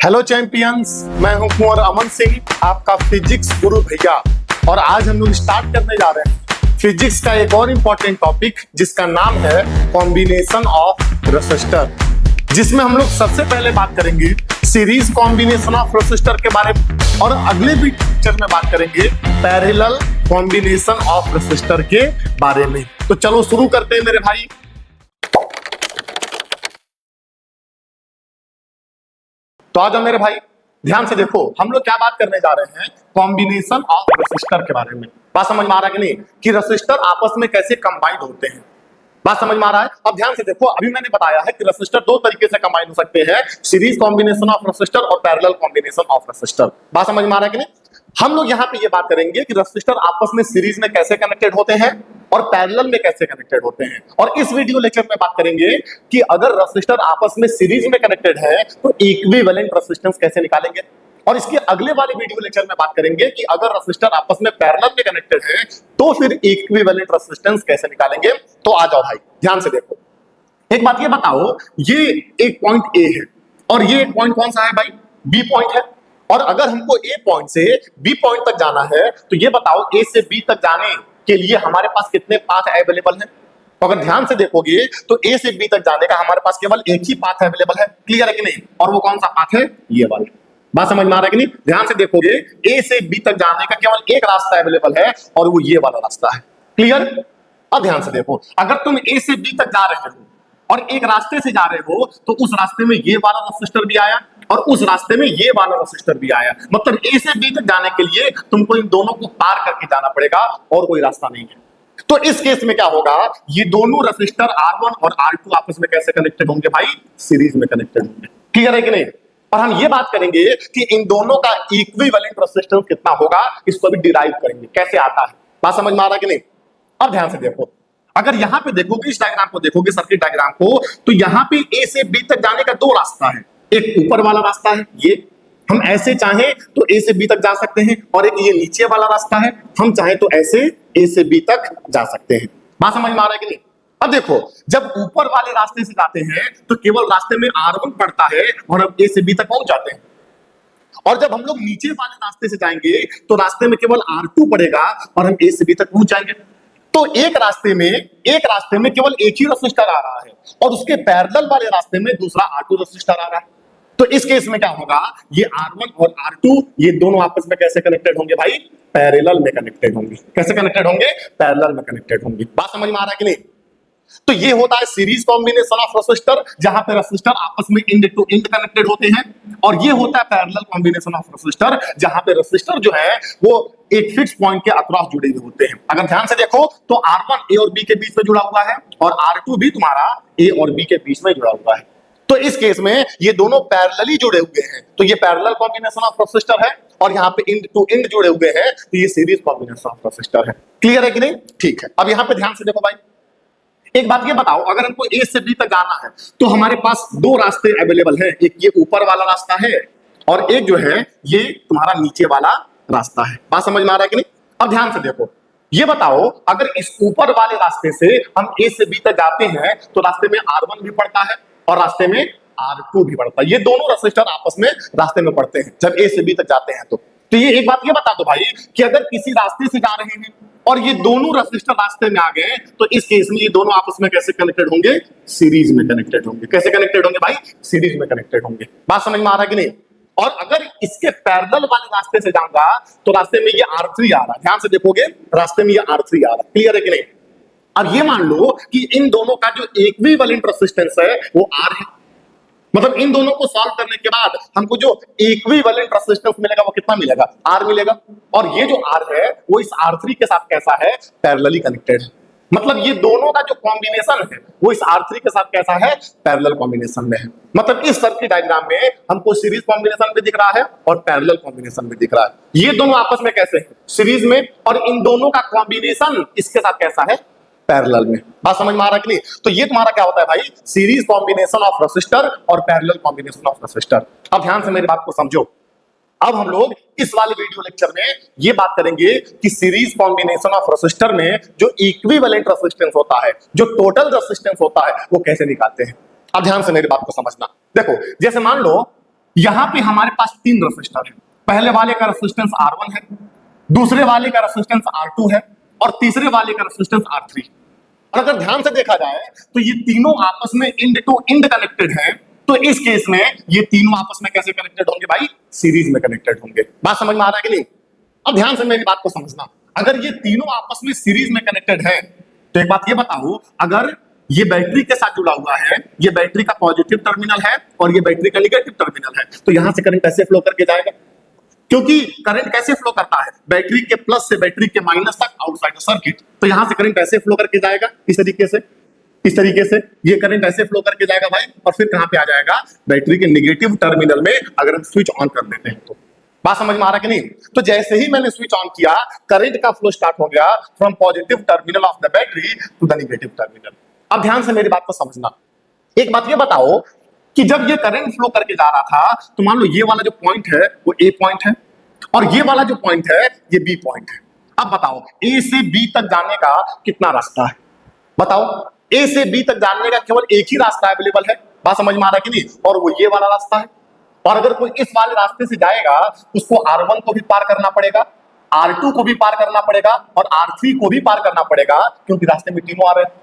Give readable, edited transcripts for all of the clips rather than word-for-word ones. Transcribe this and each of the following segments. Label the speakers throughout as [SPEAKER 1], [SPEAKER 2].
[SPEAKER 1] Hello champions, मैं हूं कुंवर अमन सिंह, आपका फिजिक्स गुरु भैया। और आज हम लोग स्टार्ट करने जा रहे हैं फिजिक्स का एक और इम्पोर्टेंट टॉपिक जिसका नाम है कॉम्बिनेशन ऑफ रेसिस्टर, जिसमें हम लोग सबसे पहले बात करेंगे सीरीज कॉम्बिनेशन ऑफ रेसिस्टर के बारे में और अगले भी लेक्चर में बात करेंगे पैरेलल कॉम्बिनेशन ऑफ रेसिस्टर के बारे में। तो चलो शुरू करते हैं मेरे भाई। तो आ जाओ मेरे भाई, ध्यान से देखो, हम लोग क्या बात करने जा रहे हैं कॉम्बिनेशन ऑफ रेसिस्टर के बारे में। बात समझ में आ रहा है कि नहीं, कि रेसिस्टर आपस में कैसे कंबाइंड होते हैं। बात समझ में आ रहा है। अब ध्यान से देखो, अभी मैंने बताया है कि रेसिस्टर दो तरीके से कंबाइन हो सकते हैं, सीरीज कॉम्बिनेशन ऑफ रेसिस्टर और पैरेलल कॉम्बिनेशन ऑफ रेसिस्टर। बात समझ में आ रहा है कि नहीं। हम लोग यहाँ पे ये बात करेंगे कि रेसिस्टर आपस में सीरीज में कैसे कनेक्टेड होते हैं और पैरेलल में कैसे कनेक्टेड होते हैं। और इस वीडियो लेक्चर में बात करेंगे कि अगर रेसिस्टर आपस में सीरीज में कनेक्टेड है तो इक्विवेलेंट रेजिस्टेंस कैसे निकालेंगे। और इसके अगले वाले वीडियो लेक्चर में बात करेंगे कि अगर रेसिस्टर आपस में पैरेलल में कनेक्टेड है तो फिर इक्विवेलेंट रेजिस्टेंस कैसे निकालेंगे। तो आ जाओ भाई, ध्यान से देखो। एक बात ये बताओ, ये एक पॉइंट ए है और ये एक पॉइंट कौन सा है भाई, बी पॉइंट है। और अगर हमको ए पॉइंट से बी पॉइंट तक जाना है तो ये बताओ ए से बी तक जाने के लिए हमारे पास कितने पाथ अवेलेबल हैं। तो अगर ध्यान से देखोगे तो ए से बी तक जाने का हमारे पास केवल एक ही पाथ अवेलेबल है। क्लियर है कि नहीं। और वो कौन सा पाथ है, ये वाला। बात समझ में आ रहा है कि नहीं। ध्यान से देखोगे, ए से बी तक जाने का केवल एक रास्ता अवेलेबल है और वो ये वाला रास्ता है। क्लियर। अब ध्यान से देखो, अगर तुम ए से बी तक जा रहे हो और एक रास्ते से जा रहे हो तो उस रास्ते में ये वाला रेसिस्टर भी आया और उस रास्ते में ये वाला रेसिस्टर भी आया। मतलब ए से बी तक जाने के लिए तुमको इन दोनों को पार करके जाना पड़ेगा और कोई रास्ता नहीं है। तो इस केस में क्या होगा, ये दोनों रेसिस्टर R1 और R2 आपस में कैसे कनेक्टेड होंगे भाई, सीरीज में कनेक्टेड होंगे। क्लियर है कि नहीं। और हम ये बात करेंगे कि इन दोनों का इक्विवेलेंट रेजिस्टेंस कितना होगा, इसको भी डिराइव करेंगे कैसे आता है। बात समझ में आ रहा है कि नहीं। अब ध्यान से देखो, अगर यहां पे देखोगे, इस डायग्राम को देखोगे, सर्किट डायग्राम को, तो यहां पे ए से बी तक जाने का दो रास्ता है। एक ऊपर वाला रास्ता है, ये हम ऐसे चाहें तो ए से बी तक जा सकते हैं, और एक ये नीचे वाला रास्ता है, हम चाहें तो ऐसे ए से बी तक जा सकते हैं। बात समझ में आ रहा है कि नहीं। अब देखो, जब ऊपर वाले रास्ते से जाते हैं तो केवल रास्ते में R1 पड़ता है और हम ए से बी तक पहुंच जाते हैं। और जब हम लोग नीचे वाले रास्ते से जाएंगे तो रास्ते में केवल R2 पड़ेगा और हम ए से बी तक पहुंच जाएंगे। तो एक रास्ते में केवल एक ही रेसिस्टर आ रहा है और उसके पैरेलल वाले रास्ते में दूसरा R2 रेसिस्टर आ रहा है। तो इस केस में क्या होगा, ये R1 और R2 ये दोनों आपस में कैसे कनेक्टेड होंगे भाई, पैरेलल में कनेक्टेड होंगे। कैसे कनेक्टेड होंगे, पैरेलल में कनेक्टेड होंगे। बात समझ में आ रहा है कि नहीं। तो ये होता है सीरीज कॉम्बिनेशन ऑफ रेसिस्टर, जहां पे रेसिस्टर आपस में इंड टू इंड कनेक्टेड होते हैं। और ये होता है पैरेलल कॉम्बिनेशन ऑफ रेसिस्टर, जहां पे रेसिस्टर जो है वो एक फिक्स पॉइंट के अक्रॉस जुड़े हुए होते हैं। अगर ध्यान से देखो तो R1 ए और बी के बीच में जुड़ा हुआ है और R2 भी तुम्हारा ए और बी के बीच में जुड़ा हुआ है। तो इस केस में ये दोनों पैरेलली जुड़े हुए हैं, तो ये पैरेलल कॉम्बिनेशन ऑफ रेसिस्टर है। और यहाँ पे इंड टू इंड जुड़े हुए हैं तो ये सीरीज कॉम्बिनेशन ऑफ रेसिस्टर है। क्लियर है कि नहीं। ठीक है। अब यहाँ पे ध्यान से देखो भाई, एक बात ये बताओ, अगर हमको ए से बी तक जाना है तो हमारे पास दो रास्ते अवेलेबल हैं। एक ये ऊपर वाला रास्ता है और एक जो है ये तुम्हारा नीचे वाला रास्ता है। बात समझ में आ रहा है कि नहीं। अब ध्यान से देखो, ये बताओ, अगर इस ऊपर वाले रास्ते से हम ए से बी तक जाते हैं तो रास्ते में R1 भी पड़ता है और रास्ते में R2 भी पड़ता है। ये दोनों रेसिस्टर आपस में रास्ते में पड़ते हैं जब ए से बी तक जाते हैं। तो ये एक बात ये बता दो भाई कि अगर किसी रास्ते से जा रहे हैं और ये दोनों रेसिस्टर रास्ते में आ गए तो इस केस में ये दोनों आपस में कैसे कनेक्टेड होंगे, सीरीज में कनेक्टेड होंगे। कैसे कनेक्टेड होंगे भाई, सीरीज में कनेक्टेड होंगे। बात समझ में आ रहा है कि नहीं। और अगर इसके पैरेलल वाले रास्ते से जाऊंगा तो रास्ते में ये R3 आ रहा है। ध्यान से देखोगे, रास्ते में ये R3 आ रहा है। क्लियर है कि नहीं। अब ये मान लो कि इन दोनों का जो इक्विवेलेंट रेजिस्टेंस है वो R है। मतलब इन दोनों को सॉल्व करने के बाद हमको जो इक्विवेलेंट रेजिस्टेंस मिलेगा वो कितना मिलेगा, R मिलेगा। और ये जो R है वो इस R3 के साथ कैसा है, पैरेलली कनेक्टेड है। मतलब ये दोनों का जो कॉम्बिनेशन है वो इस R3 के साथ कैसा है, पैरेलल कॉम्बिनेशन में है। मतलब इस सर्किट डायग्राम में हमको सीरीज कॉम्बिनेशन भी दिख रहा है और पैरेलल कॉम्बिनेशन भी दिख रहा है। ये दोनों आपस में कैसे है, सीरीज में, और इन दोनों का कॉम्बिनेशन इसके साथ कैसा है, पैरेलल में। बात समझ में आ रहा है कि नहीं। तो ये तुम्हारा क्या होता है भाई, सीरीज कॉम्बिनेशन ऑफ रेसिस्टर और पैरेलल कॉम्बिनेशन ऑफ रेसिस्टर। अब ध्यान से मेरी बात को समझो। अब हम लोग इस वाले वीडियो लेक्चर में ये बात करेंगे कि सीरीज कॉम्बिनेशन ऑफ रेसिस्टर में जो इक्विवेलेंट रेजिस्टेंस होता है, जो टोटल रेजिस्टेंस होता है, वो कैसे निकालते हैं। अब ध्यान से मेरी बात को समझना। देखो, जैसे मान लो यहां पे हमारे पास तीन रेसिस्टर है। पहले वाले का रेसिस्टेंस R1 है, दूसरे वाले का रेसिस्टेंस R2 है और तीसरे वाले का रेसिस्टेंस R3। और अगर ध्यान से देखा जाए तो ये तीनों आपस में इंड टू इंड कनेक्टेड है। तो इस केस में ये तीनों आपस में कैसे कनेक्टेड होंगे भाई? सीरीज में कनेक्टेड होंगे। बात समझ में आ रहा है कि नहीं? अब ध्यान से मेरी बात को समझना, अगर ये तीनों आपस में सीरीज में कनेक्टेड है तो एक बात ये बताओ, अगर ये बैटरी के साथ जुड़ा हुआ है, ये बैटरी का पॉजिटिव टर्मिनल है और ये बैटरी का निगेटिव टर्मिनल है, तो यहां से करंट कैसे फ्लो करके जाएगा? क्योंकि करंट कैसे फ्लो करता है? बैटरी के प्लस से बैटरी के माइनस तक आउटसाइड सर्किट। तो यहां से करंट ऐसे फ्लो करके जाएगा, इस तरीके से, इस तरीके से ये करंट ऐसे फ्लो करके जाएगा भाई, और फिर कहां पे आ जाएगा? बैटरी के नेगेटिव टर्मिनल में, अगर हम स्विच ऑन कर देते हैं तो। बात समझ में आ रहा है कि नहीं? तो जैसे ही मैंने स्विच ऑन किया, करंट का फ्लो स्टार्ट हो गया from positive terminal of the battery to the negative terminal. अब ध्यान से मेरी बात को समझना, एक बात ये बताओ कि जब ये करंट फ्लो करके जा रहा था, तो मान लो ये वाला जो पॉइंट है वो ए पॉइंट है और ये वाला जो पॉइंट है ये बी पॉइंट है। अब बताओ ए से बी तक जाने का कितना रास्ता है? बताओ, ए से बी तक जाने का केवल एक ही रास्ता अवेलेबल है। बात समझ में आ रहा है कि नहीं? और वो ये वाला रास्ता है। और अगर कोई इस वाले रास्ते से जाएगा, उसको R1 को भी पार करना पड़ेगा, R2 को भी पार करना पड़ेगा और R3 को भी पार करना पड़ेगा, क्योंकि रास्ते में तीनों आ रहे हैं।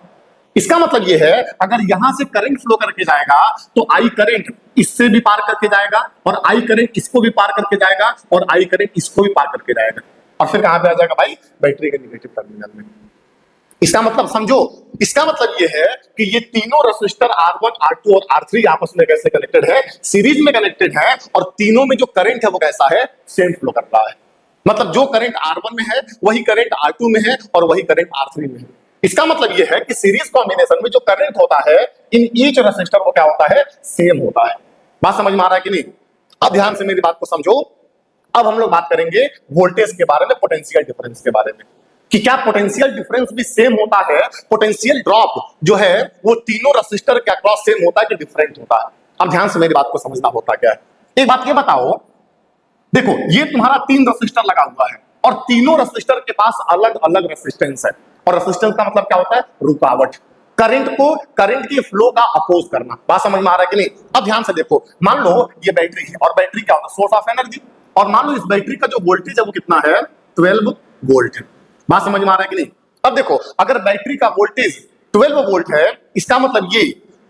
[SPEAKER 1] इसका मतलब यह है, अगर यहां से करंट फ्लो करके जाएगा तो आई करंट इससे भी पार करके जाएगा और आई करंट इसको भी पार करके जाएगा और आई करंट इसको भी पार करके जाएगा, और फिर कहां पे आ जाएगा भाई? बैटरी के नेगेटिव टर्मिनल में। इसका मतलब समझो, इसका मतलब यह है कि ये तीनों रेसिस्टर R1, R2 और R3 आपस में कैसे कनेक्टेड है? सीरीज में कनेक्टेड है, और तीनों में जो करंट है वो कैसा है? सेम फ्लो कर रहा है। मतलब जो करंट R1 में है वही करंट R2 में है और वही करंट R3 में है। इसका मतलब यह है कि सीरीज कॉम्बिनेशन में जो करंट होता है इन ईच रेसिस्टर वो क्या होता है? सेम होता है। बात समझ में आ रहा है कि नहीं? अब ध्यान से मेरी बात को समझो। अब हम लोग बात करेंगे वोल्टेज के बारे में, पोटेंशियल डिफरेंस के बारे में, कि क्या पोटेंशियल डिफरेंस भी सेम होता है? पोटेंशियल ड्रॉप जो है वो तीनों रेसिस्टर के अक्रॉस सेम होता है कि डिफरेंट होता है? अब ध्यान से मेरी बात को समझना होता क्या है। एक बात ये बताओ, देखो ये तुम्हारा तीन रेसिस्टर लगा हुआ है और तीनों रेसिस्टर के पास अलग अलग रेसिस्टेंस है, और रेसिस्टेंस का मतलब क्या होता है? रुकावट, करंट को, करंट के फ्लो का अपोज करना। बात समझ में आ रहा है कि नहीं? अब ध्यान से देखो, मान लो ये बैटरी है और बैटरी क्या होता है? Source of energy. और मान लो इस बैटरी का जो वोल्टेज है वो कितना है? 12 वोल्ट है। बात समझ में आ रहा है कि नहीं? अब देखो, अगर बैटरी का वोल्टेज 12 वोल्ट है, इसका मतलब ये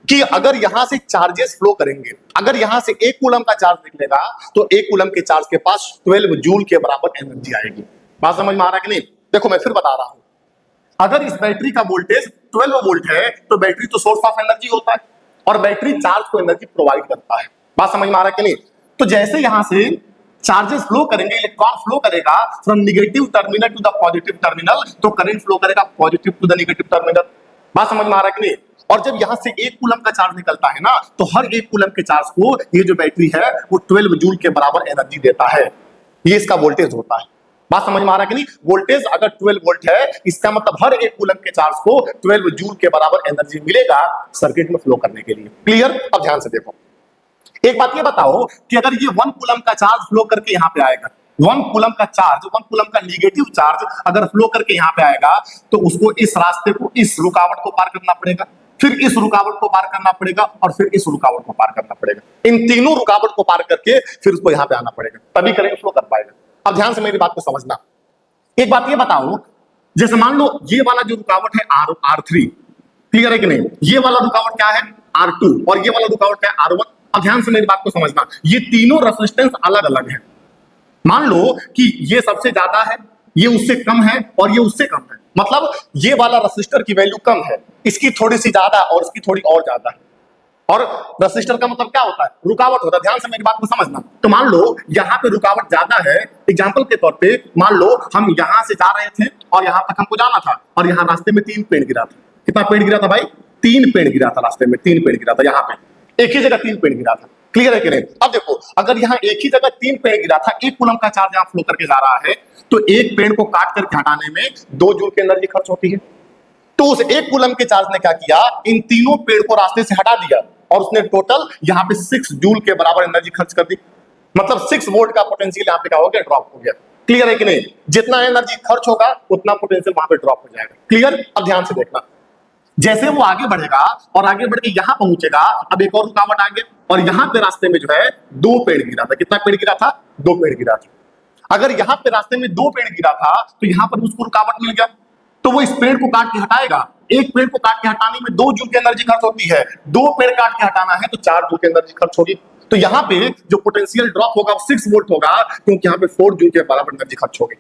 [SPEAKER 1] कि अगर यहां से चार्जेस फ्लो करेंगे, अगर यहां से 1 कूलम का चार्ज निकलेगा तो 1 कूलम के चार्ज के पास 12 जूल के बराबर एनर्जी आएगी। बात समझ में आ रहा है कि नहीं? देखो मैं फिर बता रहा हूं, अगर इस बैटरी का वोल्टेज 12 वोल्ट है तो बैटरी तो सोर्स ऑफ एनर्जी होता है और बैटरी चार्ज को एनर्जी प्रोवाइड करता है। बात समझ में आ रहा है कि नहीं? तो जैसे यहां से चार्जेस फ्लो करेंगे, इलेक्ट्रॉन फ्लो करेगा from negative terminal to the positive terminal, तो करंट फ्लो करेगा positive to the negative terminal. बात समझ में आ रहा है कि नहीं? और जब यहां से 1 कूलम का चार्ज निकलता है ना, तो हर 1 कूलम के चार्ज को ये जो बैटरी है वो 12 जूल के बराबर एनर्जी देता है। ये इसका वोल्टेज होता है। बात समझ में आ रहा है कि नहीं? वोल्टेज अगर 12 वोल्ट है, इसका मतलब हर 1 कूलम के चार्ज को 12 जूल के बराबर एनर्जी मिलेगा सर्किट में फ्लो करने के लिए। क्लियर? अब ध्यान से देखो, एक बात ये बताओ कि अगर ये 1 कूलम का चार्ज फ्लो करके यहां पे आएगा, 1 कूलम का चार्ज, 1 कूलम का नेगेटिव चार्ज अगर फ्लो करके यहां पे आएगा, तो उसको इस रास्ते को, इस रुकावट को पार करना पड़ेगा, फिर इस रुकावट को पार करना पड़ेगा और फिर इस रुकावट को पार करना पड़ेगा। इन तीनों रुकावट को पार करके फिर उसको यहां पे आना पड़ेगा, तभी करंट फ्लो कर पाएगा। अब ध्यान से मेरी बात को समझना, एक बात ये बताओ, जैसे मान लो ये वाला जो रुकावट है R3, क्लियर है कि नहीं? ये वाला रुकावट क्या है? R2, और ये वाला रुकावट है R1। अब ध्यान से मेरी बात को समझना, ये तीनों रेजिस्टेंस अलग अलग है। मान लो कि ये सबसे ज्यादा है, ये उससे कम है और ये उससे कम है, मतलब ये वाला रेसिस्टर की वैल्यू कम है, इसकी थोड़ी सी ज्यादा और इसकी थोड़ी और ज्यादा है। और रेसिस्टर का मतलब क्या होता है? रुकावट होता है। ध्यान से मेरी बात को समझना। तो मान लो यहाँ पे रुकावट ज्यादा है, एग्जांपल के तौर पे मान लो हम यहाँ से जा रहे थे और यहाँ तक हमको जाना था, और यहाँ रास्ते में 3 पेड़ गिरा था। कितना पेड़ गिरा था भाई? 3 पेड़ गिरा था रास्ते में, 3 पेड़ गिरा था। यहाँ पे एक ही जगह 3 पेड़ गिरा था। क्लियर है कि नहीं? अब देखो, अगर यहाँ एक ही जगह 3 पेड़ गिरा था, 1 कूलम का चार्ज यहाँ फ्लो करके जा रहा है, तो एक पेड़ को काट करके हटाने में 2 जूल की एनर्जी खर्च होती है। तो उस 1 कूलम के चार्ज ने क्या किया? इन तीनों पेड़ को रास्ते से हटा दिया और उसने टोटल यहाँ पे 6 जूल के बराबर एनर्जी खर्च कर दी। मतलब 6 वोल्ट का पोटेंशियल यहाँ पे क्या हो गया? ड्रॉप हो गया। क्लियर है कि नहीं? जितना एनर्जी खर्च होगा उतना पोटेंशियल वहां पे ड्रॉप हो जाएगा। क्लियर? अब ध्यान से देखना, जैसे वो आगे बढ़ेगा और आगे बढ़ के यहां पहुंचेगा, अब एक और रुकावट आ गया और यहां पे रास्ते में जो है दो पेड़ गिरा था। कितना पेड़ गिरा था? दो पेड़ गिरा था। अगर यहां पे रास्ते में दो पेड़ गिरा था तो यहां पर उसको रुकावट मिल गया, तो वो इस पेड़ को काट के हटाएगा। एक पेड़ को काट के हटाने में 2 जूल की एनर्जी खर्च होती है, 2 पेड़ काट के हटाना है तो 4 जूल की एनर्जी खर्च होगी। तो यहाँ पे जो पोटेंशियल ड्रॉप होगा वो 6 वोल्ट होगा, क्योंकि यहाँ पे 4 जूल के बराबर एनर्जी खर्च होगी।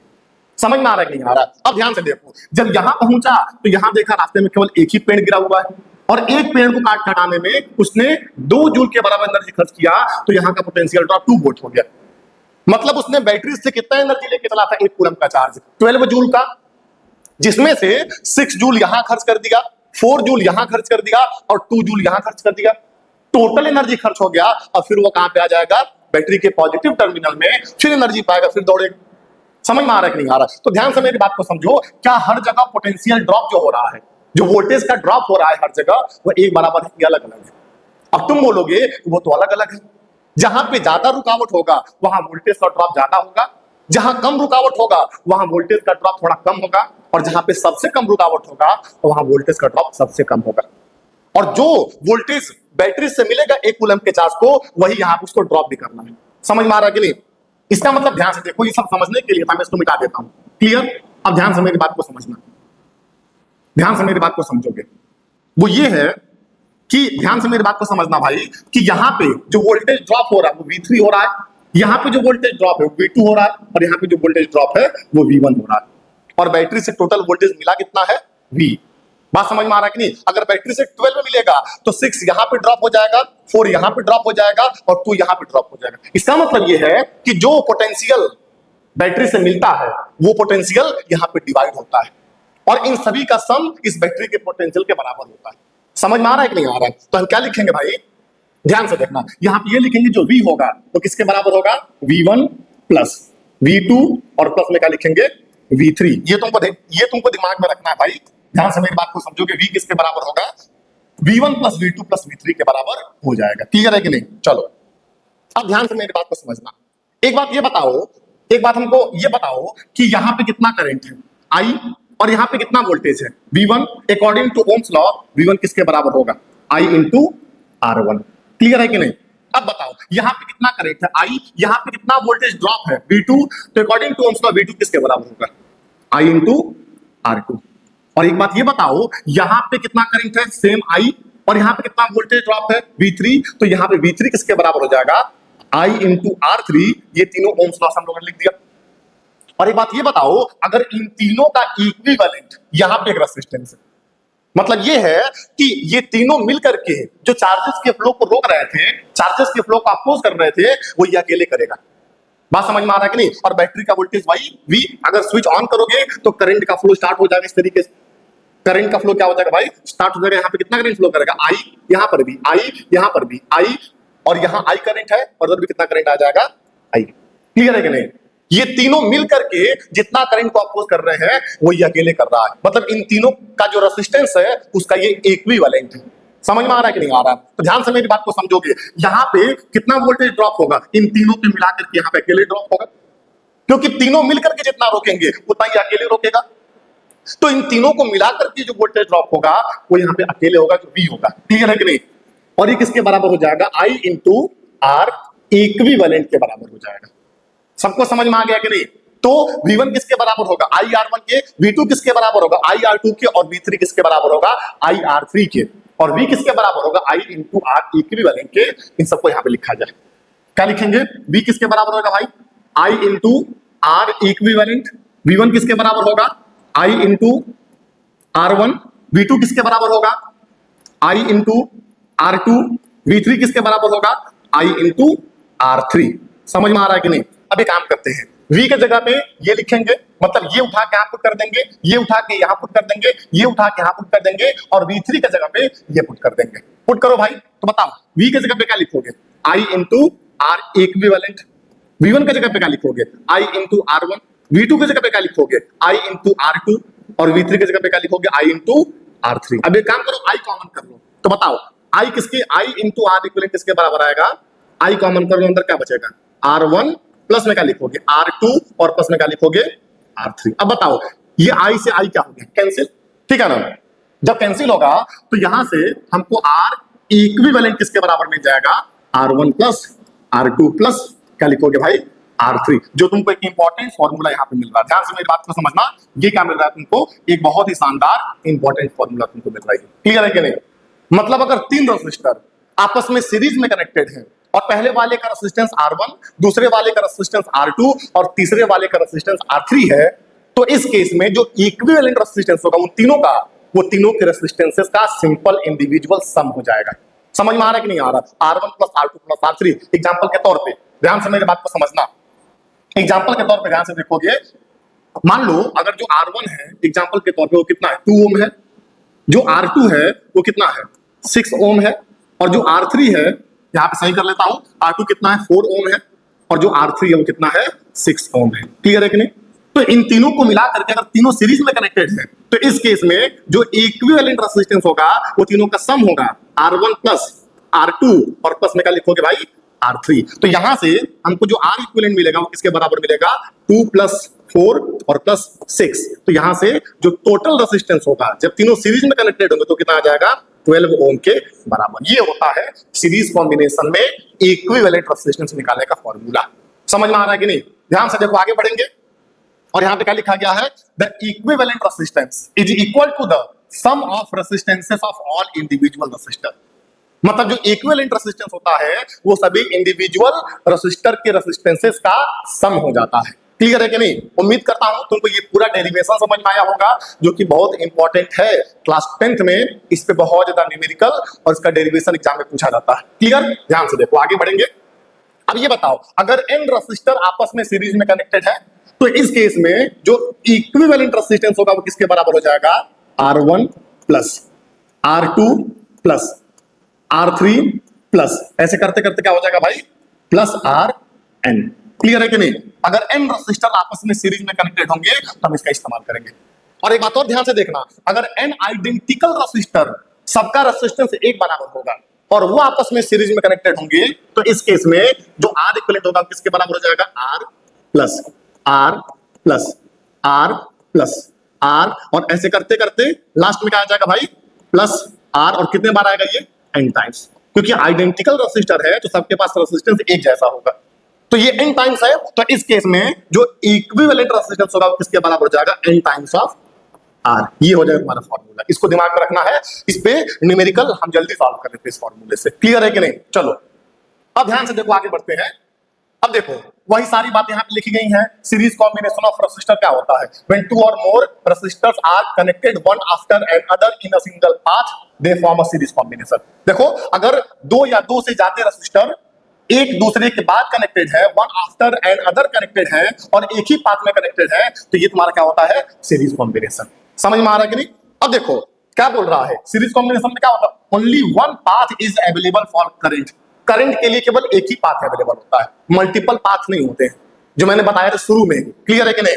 [SPEAKER 1] समझ में आ रहा है कि नहीं आ रहा? अब ध्यान से देखो, जब यहां पहुंचा तो यहां देखा रास्ते में केवल एक ही पेड़ गिरा हुआ है और एक पेड़ को काट के हटाने में उसने 2 जूल के बराबर एनर्जी खर्च किया, तो यहां का पोटेंशियल ड्रॉप 2 वोल्ट हो गया। मतलब उसने बैटरी से कितना एनर्जी लेके चला था? 1 कूलम का चार्ज 12 जूल का, जिसमें से 6 जूल यहां खर्च कर दिया, 4 जूल यहां खर्च कर दिया और 2 जूल यहां खर्च कर दिया। टोटल एनर्जी खर्च हो गया और फिर वो कहां पे आ जाएगा? बैटरी के पॉजिटिव टर्मिनल में, फिर एनर्जी पाएगा, फिर दौड़ेगा। समझ में आ रहा है कि नहीं आ रहा? तो ध्यान से मेरी बात को समझो, क्या हर जगह पोटेंशियल ड्रॉप जो हो रहा है, जो वोल्टेज का ड्रॉप हो रहा है हर जगह, वो एक बराबर है कि अलग अलग है? अब तुम बोलोगे वो तो अलग अलग है। जहां पे ज्यादा रुकावट होगा वहां वोल्टेज का ड्रॉप ज्यादा होगा, जहां कम रुकावट होगा वहां वोल्टेज का ड्रॉप थोड़ा कम होगा, और जहां पे सबसे कम रुकावट होगा वहां वोल्टेज का ड्रॉप सबसे कम होगा। और जो वोल्टेज बैटरी से मिलेगा 1 कूलम के चार्ज को, वही यहां पे उसको ड्रॉप भी करना है। समझ में आ रहा है कि नहीं? इसका मतलब ध्यान से देखो, ये सब समझने के लिए था मैं इसको मिटा देता हूं। क्लियर? अब ध्यान से मेरी बात को समझना, ध्यान से मेरी बात को समझोगे। वो ये है कि ध्यान से मेरी बात को समझना भाई, कि यहाँ पे जो वोल्टेज ड्रॉप हो रहा है वो V3 हो रहा है, यहाँ पे जो वोल्टेज ड्रॉप है वो V2 हो रहा है, और यहाँ पे जो वोल्टेज ड्रॉप है वो V1 हो रहा है। और बैटरी से टोटल वोल्टेज मिला कितना है? V। बात समझ में आ रहा है कि नहीं? अगर बैटरी से 12 मिलेगा तो 6 यहाँ पे ड्रॉप हो जाएगा, 4 यहाँ पे ड्रॉप हो जाएगा और 2 यहाँ पे ड्रॉप हो जाएगा। इसका मतलब ये है कि जो पोटेंशियल बैटरी से मिलता है वो पोटेंशियल यहाँ पे डिवाइड होता है, और इन सभी का सम इस बैटरी के पोटेंशियल के बराबर होता है। समझ में आ रहा है कि नहीं आ रहा है? तो हम क्या लिखेंगे भाई? ध्यान से देखना, यहाँ पे ये लिखेंगे जो V होगा तो किसके बराबर होगा? V1 प्लस V2, और प्लस में क्या लिखेंगे? V3। ये तुमको दिमाग में रखना है भाई। ध्यान से मेरी बात को समझोगे, V किसके बराबर होगा? V1 plus V2 plus V3 के बराबर हो जाएगा। क्लियर है कि नहीं? चलो अब ध्यान से मेरी बात को समझना। एक बात ये बताओ, एक बात हमको ये बताओ कि यहाँ पे कितना करंट है I, और यहाँ पे कितना वोल्टेज है V1। According to Ohm's law V1 किसके बराबर होगा? I into R1। क्लियर है कि नहीं? अब बताओ यहाँ पे कितना करंट है I, यहाँ पे कितना वोल्टेज ड्रॉप है V2, तो according to Ohm's law V2 किसके बराबर होगा? I into R2। और एक बात ये बताओ, यहाँ पे कितना करंट है? सेम I, और यहाँ पे कितना वोल्टेज ड्रॉप है V3, तो यहाँ पे V3 किसके बराबर हो जाएगा? I into R3। ये तीनों ओम्स लॉ हम लोगों ने लिख दिया। और एक बात ये बताओ, अगर इन तीनों का इक्विवेलेंट यहाँ पे एक रेजिस्टेंस है, मतलब ये है कि ये तीनों मिलकर के जो चार्जेस के फ्लो को रोक रहे थे, चार्जेस के फ्लो को अपोज कर रहे थे, वो ये अकेले करेगा। बात समझ में आ रहा है कि नहीं? और बैटरी का वोल्टेज वाई V, अगर स्विच ऑन करोगे तो करंट का फ्लो स्टार्ट हो जाएगा इस तरीके से। करंट का फ्लो क्या हो जाएगा भाई? स्टार्ट हो जाएगा। यहाँ पे कितना करंट फ्लो करेगा? I, यहाँ पर भी I, यहाँ पर भी I, और यहाँ I करंट है, और उधर भी कितना करंट आ जाएगा? I। क्लियर है कि नहीं? ये तीनों मिल करके जितना करंट को अपोज कर रहे हैं वो ये अकेले कर रहा है, मतलब इन तीनों का जो रेजिस्टेंस है उसका ये इक्विवेलेंट है। समझ में आ रहा है कि नहीं आ रहा है? तो ध्यान से मेरी बात को समझोगे, यहाँ पे कितना वोल्टेज ड्रॉप होगा? इन तीनों पे मिलाकर के यहाँ पे अकेले ड्रॉप होगा, क्योंकि तीनों मिलकर के जितना रोकेंगे उतना ही अकेले रोकेगा। तो इन तीनों को मिलाकर के जो वोल्टेज ड्रॉप होगा वो यहाँ पे अकेले होगा, जो V होगा। क्लियर है कि नहीं? और ये किसके बराबर हो जाएगा? I इंटू R इक्विवेलेंट के बराबर हो जाएगा। सबको समझ में आ गया कि नहीं? तो V1 किसके बराबर होगा? IR1 के। V2 किसके बराबर होगा? IR2 के। और V3 किसके बराबर होगा? IR3 के। और V किसके बराबर होगा? I इंटू R इक्विवेलेंट के। इन सबको यहाँ पे लिखा जाए, क्या लिखेंगे? V किसके बराबर होगा भाई? I into R equivalent. V1 किसके बराबर होगा? I into R1। V2 किसके बराबर होगा? I into R2। V3 किसके बराबर होगा? I into R3। समझ में आ रहा है कि नहीं? अब एक काम करते हैं, V के जगह पे ये लिखेंगे, मतलब ये उठा के यहाँ पुट कर देंगे, ये उठा के यहाँ पुट कर देंगे, ये उठा के यहाँ पुट कर देंगे, और V3 के जगह पे ये पुट कर देंगे। पुट करो भाई। तो बताओ V के जगह पे क्या लिखोगे? I into R equivalent. V1 के जगह पे क्या लिखोगे? I into R1। V2 के जगह पे क्या लिखोगे? I into R2। और V3 के जगह पे क्या लिखोगे? I into R3। अब एक काम करो, I कॉमन कर लो, तो बताओ I किसके? I इंटू R इक्विवेलेंट किसके बराबर आएगा? I कॉमन कर लो, अंदर क्या बचेगा? R1 प्लस में क्या लिखोगे? R2, और प्लस में क्या लिखोगे? R3। अब बताओ ये I से I क्या हो गया? कैंसिल। ठीक है ना? जब कैंसिल होगा तो यहां से हमको आर इक्विवेलेंट किसके बराबर मिल जाएगा, R1 प्लस R2 प्लस क्या लिखोगे भाई, R3। जो तुमको एक इंपॉर्टेंट फॉर्मूला यहाँ पे मिल रहा है, ध्यान से मेरी बात को समझना। ये क्या मिल रहा है तुमको, एक बहुत ही शानदार इंपॉर्टेंट फॉर्मूला तुमको मिल रहा है। क्लियर है कि नहीं? मतलब अगर तीन रेसिस्टर आपस में सीरीज में कनेक्टेड है और पहले वाले का रेजिस्टेंस R1, दूसरे वाले का रेजिस्टेंस R2 और तीसरे वाले का रेजिस्टेंस R3 है, तो इस केस में जो इक्विवेलेंट रेजिस्टेंस होगा उन तीनों का, वो तीनों के रेजिस्टेंसेस का सिंपल इंडिविजुअल सम हो जाएगा। समझ में आ रहा है कि नहीं आ रहा? R1 plus R2 plus R3। Example के तौर पे ध्यान से मेरी बात को समझना। एग्जाम्पल के तौर पे ध्यान से देखोगे, मान लो अगर जो R1 है एग्जाम्पल के तौर पे वो कितना है, 2 ओम है। जो R2 है वो कितना है, 6 ओम है। और जो R3 है, यहाँ पे सही कर लेता हूं, R2 कितना है, 4 ओम है। और जो R3 है वो कितना है, 6 ओम है। क्लियर है कि नहीं? तो इन तीनों को मिला करके अगर तीनों सीरीज में कनेक्टेड है तो इस केस में जो इक्विवेलेंट रेजिस्टेंस होगा वो तीनों का सम होगा, R1 प्लस R2 और प्लस में क्या लिखोगे भाई, R3। तो यहां से हमको जो R इक्विवेलेंट मिलेगा वो किसके बराबर मिलेगा, 2 प्लस 4 और प्लस 6। तो यहां से जो टोटल रेजिस्टेंस होगा जब तीनों सीरीज में कनेक्टेड होंगे तो कितना आ जाएगा, 12 ओम के बराबर। ये होता है सीरीज कॉम्बिनेशन में इक्विवेलेंट रेजिस्टेंस निकालने का फॉर्मूला। समझ में आ रहा है कि नहीं? ध्यान से देखो, आगे बढ़ेंगे और यहां पे क्या लिखा गया है, the equivalent resistance is equal to the sum of resistances of all individual resistor. मतलब जो इक्विवेलेंट रेजिस्टेंस होता है वो सभी इंडिविजुअल रेजिस्टर के रेजिस्टेंसेस का सम हो जाता है। क्लियर है कि नहीं? उम्मीद करता हूं तुमको ये पूरा डेरिवेशन समझ में आया होगा, जो कि बहुत इंपॉर्टेंट है। क्लास 10th में इस पे बहुत ज्यादा न्यूमेरिकल और इसका डेरिवेशन एग्जाम में पूछा जाता है। क्लियर? ध्यान से देखो, आगे बढ़ेंगे। अब ये बताओ, अगर n रेजिस्टर आपस में सीरीज में कनेक्टेड है तो इस केस में जो इक्विवेलेंट रेजिस्टेंस होगा वो किसके बराबर हो जाएगा, R1 plus R2 plus R3 plus, ऐसे करते करते क्या हो जाएगा भाई, प्लस Rn। क्लियर है कि नहीं? अगर n रेजिस्टर आपस में सीरीज में कनेक्टेड होंगे तो हम इसका इस्तेमाल करेंगे। और एक बात और ध्यान से देखना, अगर n आइडेंटिकल रेजिस्टर सबका रेजिस्टेंस एक बराबर होगा और वो आपस में सीरीज में कनेक्टेड होंगे तो इस केस में जो R इक्विवेलेंट होगा किसके बराबर हो जाएगा, R plus R plus R plus R, और ऐसे करते करते लास्ट में क्या आ जाएगा भाई, प्लस R। और कितने बार आएगा ये, n टाइम्स, क्योंकि आइडेंटिकल रेजिस्टर है तो सबके पास रेजिस्टेंस एक जैसा होगा। तो ये n टाइम्स है, तो इस केस में जो इक्विवेलेंट रेजिस्टेंस होगा वो किसके बराबर हो जाएगा, n टाइम्स ऑफ R। ये हो जाएगा हमारा फॉर्मूला। इसको दिमाग में रखना है, इस पे न्यूमेरिकल हम जल्दी सॉल्व कर लेते हैं इस फॉर्मूले से। क्लियर है कि नहीं? चलो अब ध्यान से देखो, आगे बढ़ते हैं। अब देखो वही सारी बातें यहाँ पे लिखी गई हैं। सीरीज कॉम्बिनेशन ऑफ रेजिस्टर क्या होता है, when two or more resistors are connected one after and other in a single path they form a series combination. देखो अगर दो या दो से ज्यादा रेजिस्टर एक दूसरे के बाद कनेक्टेड है, one after and other connected है और एक ही पाथ में कनेक्टेड है, तो ये तुम्हारा क्या होता है, सीरीज कॉम्बिनेशन। समझ में आ रहा है कि नहीं? अब देखो क्या बोल रहा है, सीरीज कॉम्बिनेशन में क्या होता है, only one path is available for current. Current के लिए केवल एक ही पाथ अवेलेबल होता है, मल्टीपल पाथ नहीं होते हैं, जो मैंने बताया था शुरू में। क्लियर है कि नहीं?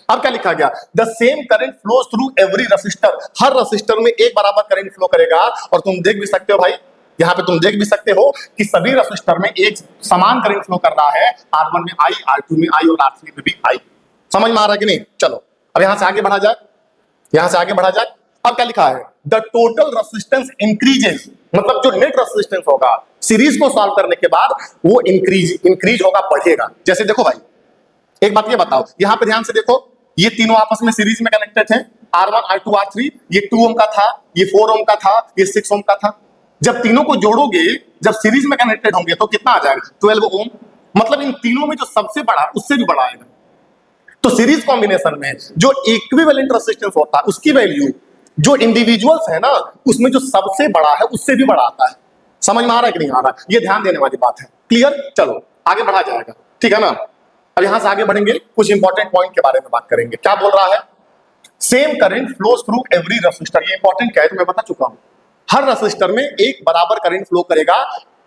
[SPEAKER 1] अब क्या लिखा गया, the same current flows through every resistor. हर रेजिस्टर में एक बराबर करंट फ्लो करेगा। और तुम देख भी सकते हो भाई, यहाँ पे तुम देख भी सकते हो कि सभी रेजिस्टर में एक समान करंट फ्लो कर रहा है, R1 में I, R2 में I और R3 में भी I। समझ में आ रहा है कि नहीं? चलो अब यहां से आगे बढ़ा जाए, यहां से आगे बढ़ा जाए। अब क्या लिखा है, द टोटल रेजिस्टेंस इंक्रीजेस। मतलब जो नेट रेजिस्टेंस होगा सीरीज को सॉल्व करने के बाद वो इंक्रीज होगा, बढ़ेगा। जैसे देखो भाई एक बात ये बताओ, यहां पे ध्यान से देखो, ये तीनों आपस में सीरीज में कनेक्टेड हैं, R1 R2 R3। ये 2 ओम का था, ये 4 ओम का था, ये 6 ओम का था। जब तीनों को जोड़ोगे, जब सीरीज में कनेक्टेड होंगे तो कितना आ जाएगा, 12 ओम। मतलब इन तीनों में जो सबसे बड़ा उससे भी बड़ा आएगा। तो सीरीज कॉम्बिनेशन में जो इक्विवेलेंट रेजिस्टेंस होता है उसकी वैल्यू जो इंडिविजुअल्स है ना उसमें जो सबसे बड़ा है उससे भी बड़ा आता है। समझ में आ रहा है कि नहीं आ रहा? ये ध्यान देने वाली बात है। क्लियर? चलो आगे बढ़ा जाएगा, ठीक है ना? अब यहां से आगे बढ़ेंगे, कुछ इंपॉर्टेंट पॉइंट के बारे में बात करेंगे। क्या बोल रहा है, same current flows through every resistor. ये इंपॉर्टेंट क्या है तो मैं बता चुका हूं, हर रेजिस्टर में एक बराबर करंट फ्लो करेगा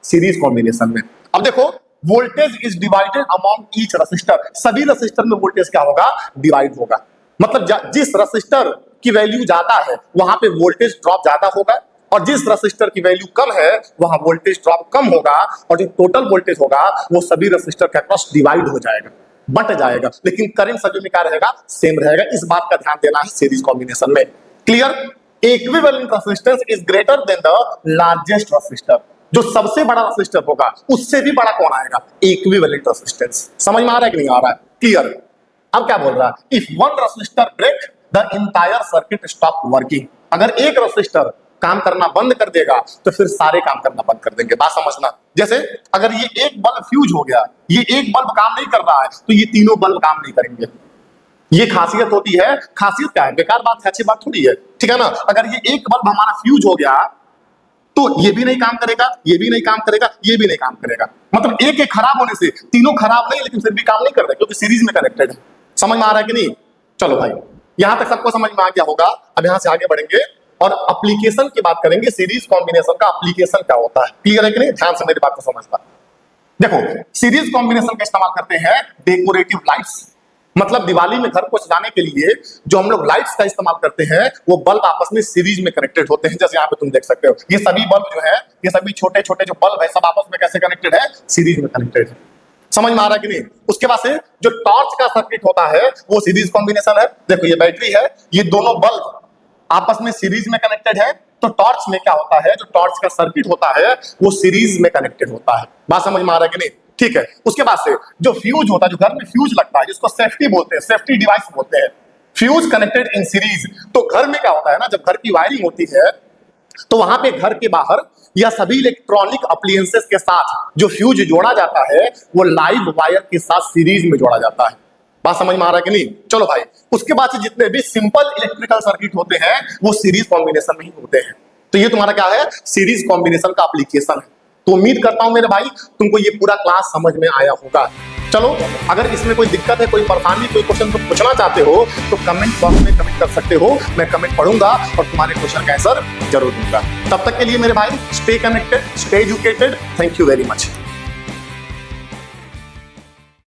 [SPEAKER 1] सीरीज कॉम्बिनेशन में। अब देखो voltage is divided among each resistor. सभी रेजिस्टर में वोल्टेज क्या होगा, डिवाइड होगा। मतलब जिस रेजिस्टर की वैल्यू ज्यादा है वहां पे वोल्टेज ड्रॉप ज्यादा होगा, और जिस रेजिस्टर की वैल्यू कम है वहां वोल्टेज ड्रॉप कम होगा, और जो टोटल वोल्टेज होगा वो सभी रेजिस्टर के अक्रॉस डिवाइड हो जाएगा, बट जाएगा, लेकिन करंट सभी में क्या रहेगा, सेम रहेगा। इस बात का ध्यान देना है सीरीज कॉम्बिनेशन में। Clear? Equivalent resistance is greater than the largest resistor. जो सबसे बड़ा रेजिस्टर होगा उससे भी बड़ा कौन आएगा? Equivalent resistance. समझ में आ रहा है कि नहीं आ रहा है? क्लियर? अब क्या बोल रहा है? If one resistor break the entire circuit stop working. अगर एक रेजिस्टर काम करना बंद कर देगा तो फिर सारे काम करना बंद कर देंगे। बात समझना। जैसे अगर ये एक बल्ब फ्यूज हो गया, ये एक बल्ब काम नहीं कर रहा है तो ये तीनों बल्ब काम नहीं करेंगे। ये खासियत होती है। खासियत क्या है? बेकार बात है, अच्छी बात थोड़ी है, ठीक है ना। अगर ये एक बल्ब हमारा फ्यूज हो गया तो ये भी नहीं काम करेगा, ये भी नहीं काम करेगा, ये भी नहीं काम करेगा। मतलब एक एक खराब होने से तीनों खराब नहीं, लेकिन फिर भी काम नहीं कर रहे क्योंकि सीरीज में कनेक्टेड है। समझ में आ रहा है कि नहीं? चलो भाई, यहां तक सबको समझ में आ गया होगा। अब यहां से आगे बढ़ेंगे और एप्लीकेशन की बात करेंगे। सीरीज कॉम्बिनेशन का एप्लीकेशन क्या होता है? क्लियर है कि नहीं? ध्यान से मेरी बात को समझना। देखो, सीरीज कॉम्बिनेशन का इस्तेमाल करते हैं डेकोरेटिव लाइट्स। मतलब दिवाली में घर को सजाने के लिए जो हम लोग लाइट्स का इस्तेमाल करते हैं वो बल्ब आपस में सीरीज में कनेक्टेड होते हैं। जैसे यहाँ पे तुम देख सकते हो, ये सभी बल्ब जो है, ये सभी छोटे छोटे जो बल्ब है, सब आपस में कैसे कनेक्टेड है? सीरीज में कनेक्टेड है। समझ में आ रहा है कि नहीं? उसके बाद से जो टॉर्च का सर्किट होता है वो सीरीज कॉम्बिनेशन है। देखो, ये बैटरी है, ये दोनों बल्ब आपस में सीरीज में कनेक्टेड है। तो टॉर्च में क्या होता है? जो टॉर्च का सर्किट होता है वो सीरीज में कनेक्टेड होता है। बात समझ में आ रहा है कि नहीं? ठीक है। उसके बाद से जो फ्यूज होता है, जो घर में फ्यूज लगता है, जिसको सेफ्टी बोलते हैं, सेफ्टी डिवाइस बोलते हैं, फ्यूज कनेक्टेड इन सीरीज। तो घर में क्या होता है ना, जब घर की वायरिंग होती है तो वहां पे घर के बाहर या सभी इलेक्ट्रॉनिक अप्लायंसेस के साथ जो फ्यूज जोड़ा जाता है वो लाइव वायर के साथ सीरीज में जोड़ा जाता है। बात समझ में आ रहा है कि नहीं? चलो भाई, उसके बाद से जितने भी सिंपल इलेक्ट्रिकल सर्किट होते हैं वो सीरीज कॉम्बिनेशन में ही होते हैं। तो ये तुम्हारा क्या है? सीरीज कॉम्बिनेशन का एप्लीकेशन है। तो उम्मीद करता हूं मेरे भाई तुमको ये पूरा क्लास समझ में आया होगा। चलो, अगर इसमें कोई दिक्कत है, कोई परेशानी, कोई क्वेश्चन तुम पूछना चाहते हो तो कमेंट बॉक्स में कमेंट कर सकते हो। मैं कमेंट पढ़ूंगा और तुम्हारे क्वेश्चन का आंसर जरूर दूंगा। तब तक के लिए मेरे भाई, stay connected, stay educated. Thank you very much.